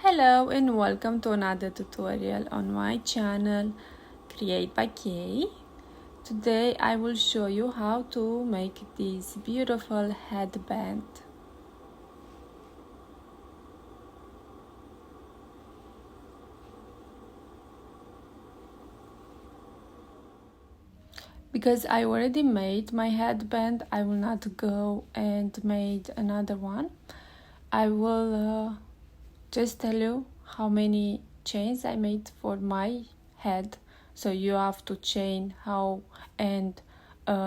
Hello and welcome to another tutorial on my channel Create by Kay. Today I will show you how to make this beautiful headband. Because I already made my headband, I will not go and make another one. I will just tell you how many chains I made for my head, so you have to chain how and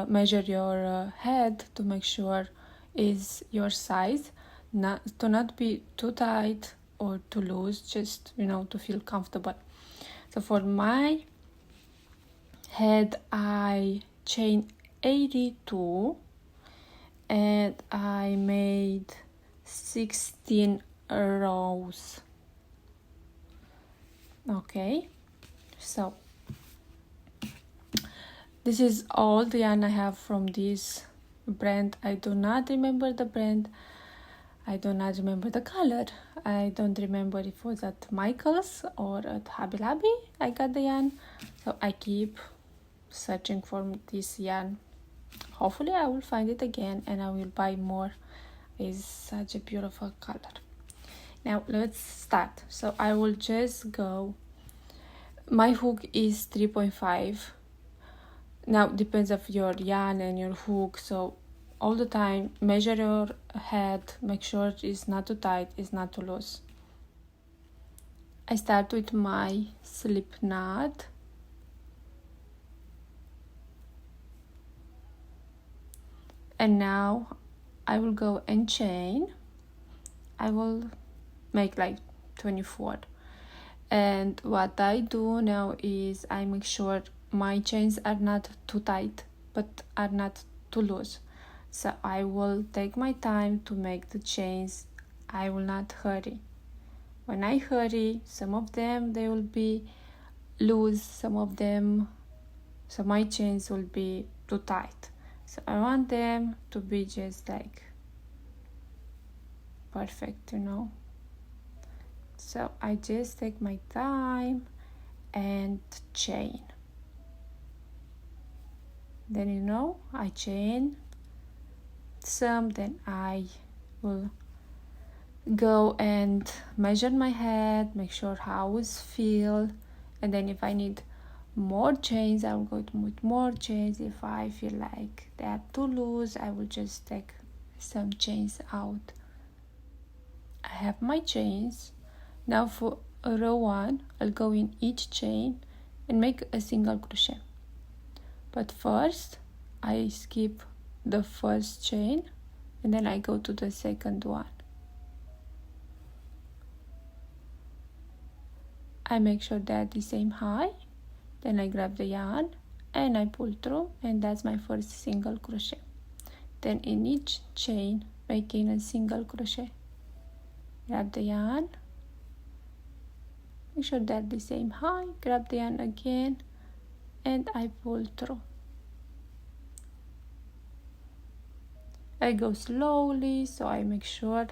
measure your head to make sure is your size, not be too tight or too loose, just to feel comfortable. So for my head I chained 82 and I made 16 rows. Okay, so this is all the yarn I have from this brand. I do not remember the brand, I do not remember the color, I don't remember if it was at Michael's or at Hobby Lobby I got the yarn, so I keep searching for this yarn. Hopefully I will find it again and I will buy more. It's such a beautiful color. Now let's start. So I will just go, my hook is 3.5. Now depends of your yarn and your hook, so all the time measure your head, make sure it's not too tight, it's not too loose. I start with my slip knot. And now I will go and chain. I will make like 24. And what I do now is I make sure my chains are not too tight but are not too loose. So I will take my time to make the chains. I will not hurry. When I hurry, some of them they will be loose, some of them, so my chains will be too tight. So I want them to be just like perfect, So I just take my time and chain. Then I chain some, then I will go and measure my head, make sure how it feels, and then if I need more chains I will go with more chains. If I feel like they are too loose I will just take some chains out. I have my chains. Now for row 1 I'll go in each chain and make a single crochet, but first I skip the first chain and then I go to the second one. I make sure they're the same height, then I grab the yarn and I pull through, and that's my first single crochet. Then in each chain making a single crochet, grab the yarn, make sure they're the same height, grab the yarn again and I pull through. I go slowly so I make sure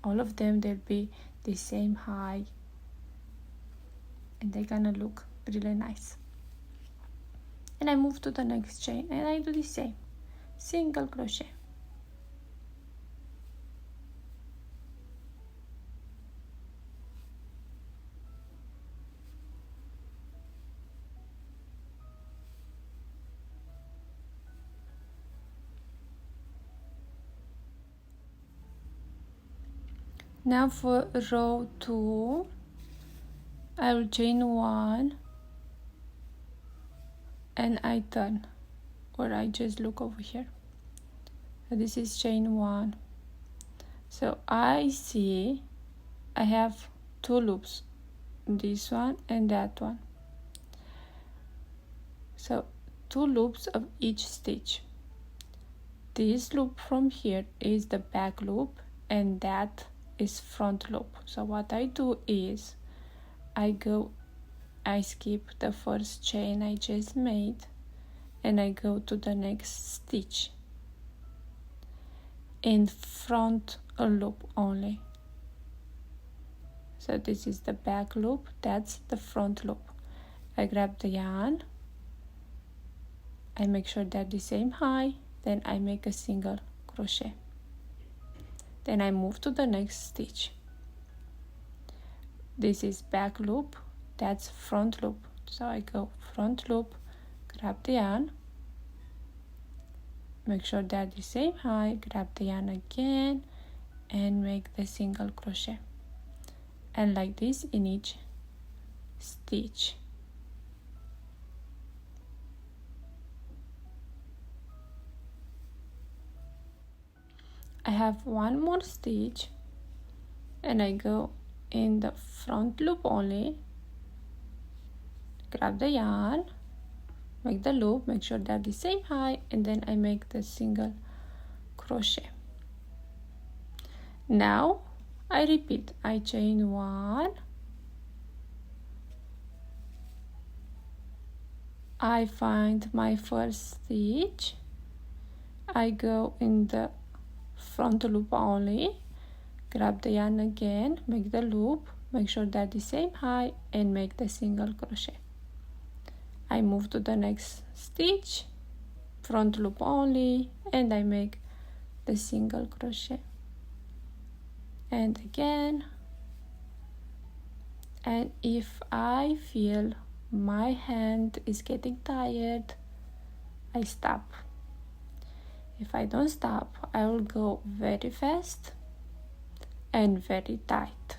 all of them they'll be the same height and they're gonna look really nice. And I move to the next chain and I do the same single crochet. Now for row 2 I will chain 1 and I turn, or I just look over here. So this is chain 1. So I see I have 2 loops, this one and that one. So 2 loops of each stitch. This loop from here is the back loop and that is front loop. So what I do is I skip the first chain I just made and I go to the next stitch in front loop only. So this is the back loop, that's the front loop. I grab the yarn, I make sure they're the same height, then I make a single crochet. Then I move to the next stitch. This is back loop, that's front loop. So I go front loop, grab the yarn, make sure they're the same height, grab the yarn again, and make the single crochet. And like this in each stitch. I have one more stitch and I go in the front loop only, grab the yarn, make the loop, make sure they're the same height, and then I make the single crochet. Now I repeat, I chain 1, I find my first stitch, I go in the front loop only, grab the yarn again, make the loop, make sure they're the same height, and make the single crochet. I move to the next stitch, front loop only, and I make the single crochet. And again, and if I feel my hand is getting tired, I stop. If I don't stop, I will go very fast and very tight,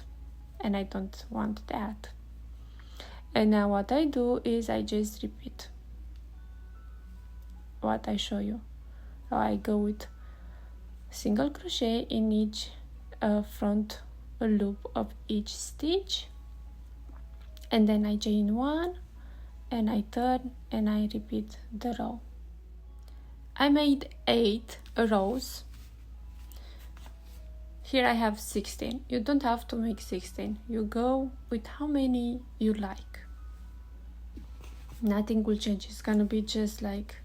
and I don't want that. And now what I do is I just repeat what I show you. So I go with single crochet in each front loop of each stitch, and then I chain 1 and I turn and I repeat the row. I made 8 rows. Here I have 16. You don't have to make 16. You go with how many you like. Nothing will change. It's gonna be just like,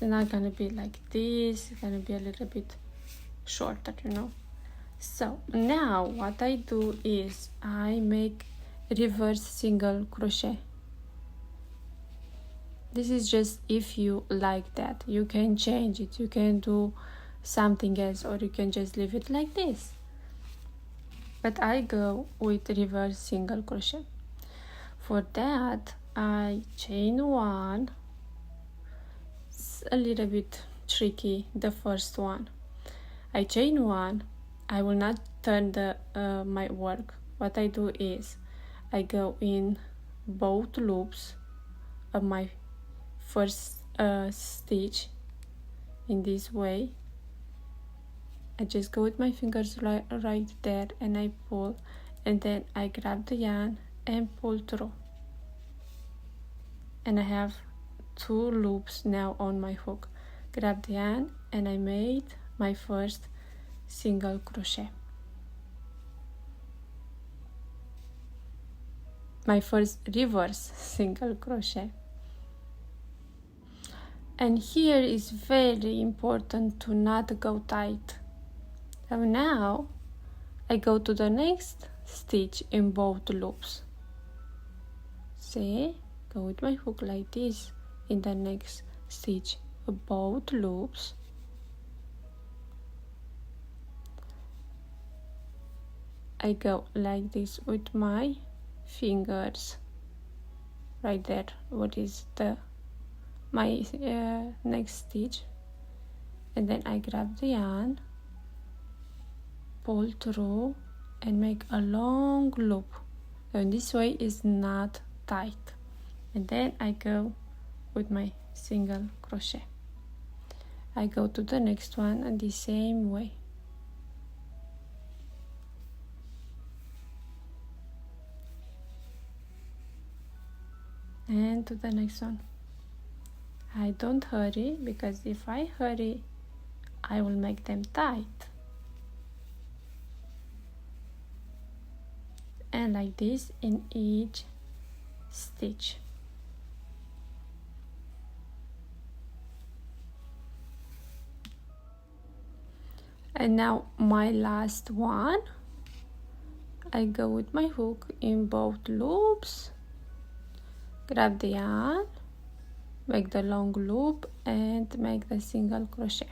it's not gonna be like this. It's gonna be a little bit shorter, you know. So now what I do is I make reverse single crochet. This is just if you like that. You can change it. You can do something else, or you can just leave it like this. But I go with reverse single crochet. For that, I chain 1. It's a little bit tricky, the first one. I chain 1. I will not turn the my work. What I do is I go in both loops of my first stitch in this way. I just go with my fingers right there and I pull, and then I grab the yarn and pull through, and I have 2 loops now on my hook. Grab the yarn and I made my first single crochet, my first reverse single crochet. And here is very important to not go tight. So now I go to the next stitch in both loops. See, go with my hook like this in the next stitch of both loops. I go like this with my fingers right there. What is my next stitch, and then I grab the yarn, pull through, and make a long loop. And this way is not tight. And then I go with my single crochet. I go to the next one and the same way. And to the next one. I don't hurry, because if I hurry, I will make them tight. And like this in each stitch. And now my last one, I go with my hook in both loops, grab the yarn, make the long loop and make the single crochet.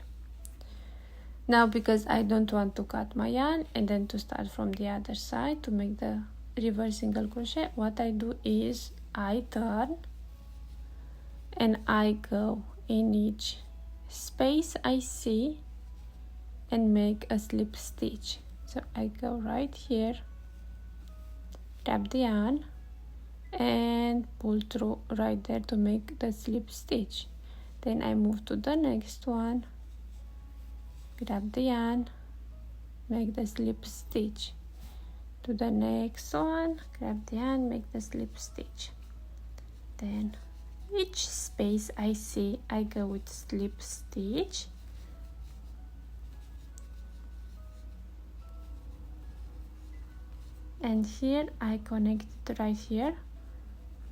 Now, because I don't want to cut my yarn and then to start from the other side to make the reverse single crochet, what I do is I turn and I go in each space I see and make a slip stitch. So I go right here, grab the yarn and pull through right there to make the slip stitch. Then I move to the next one, grab the yarn, make the slip stitch. To the next one, grab the yarn, make the slip stitch. Then each space I see, I go with slip stitch. And here I connect it right here.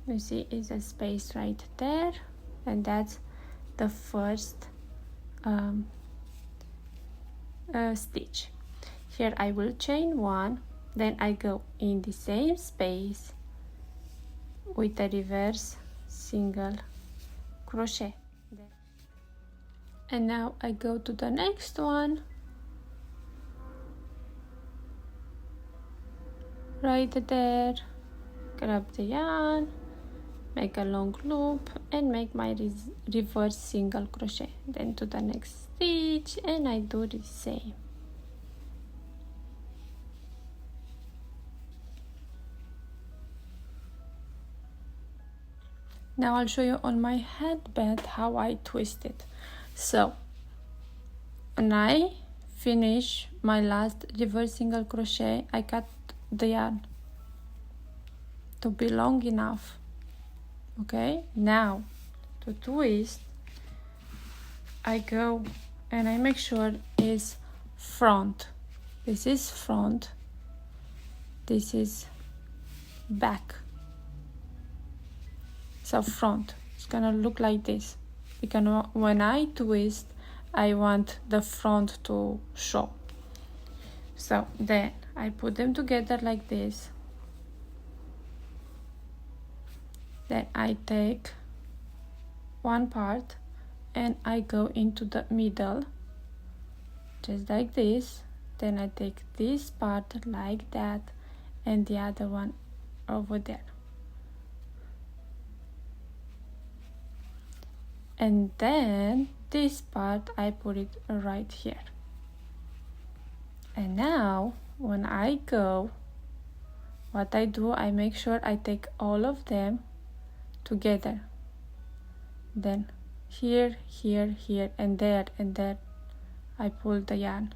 You see is a space right there, and that's the first stitch. Here I will chain one, then I go in the same space with a reverse single crochet. And now I go to the next one, right there, grab the yarn, make a long loop and make my reverse single crochet, then to the next stitch and I do the same. Now I'll show you on my headband how I twist it. So when I finish my last reverse single crochet, I cut the yarn to be long enough. Okay, now to twist, I go and I make sure it's front. This is front, this is back. So front, it's gonna look like this, because when I twist, I want the front to show. So then I put them together like this. Then I take one part and I go into the middle, just like this. Then I take this part like that and the other one over there. And then this part I put it right here. And now when I go, what I do, I make sure I take all of them together. Then here, here, here, and there, I pull the yarn.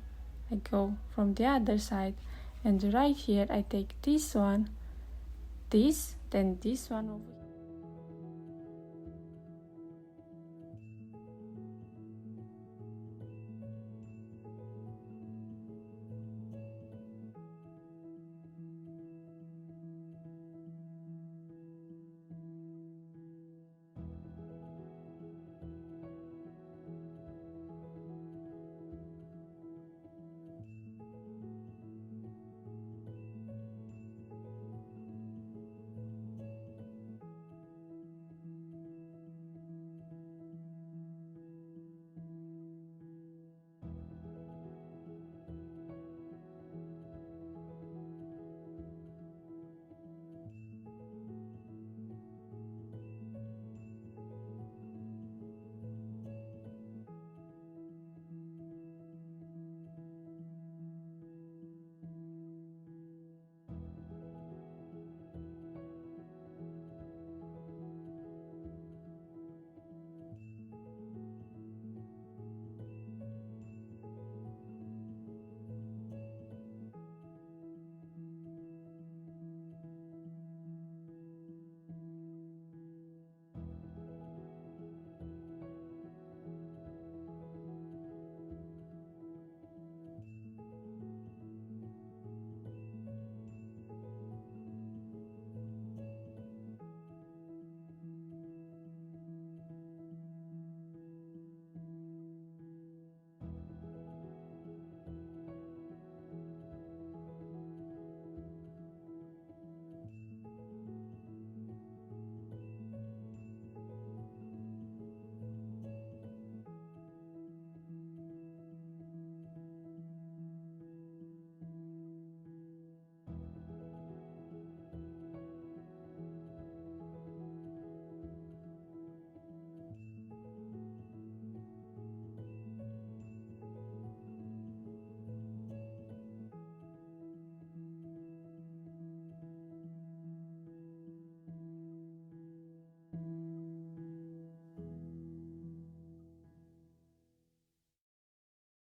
I go from the other side, and right here I take this one, this, then this one over here.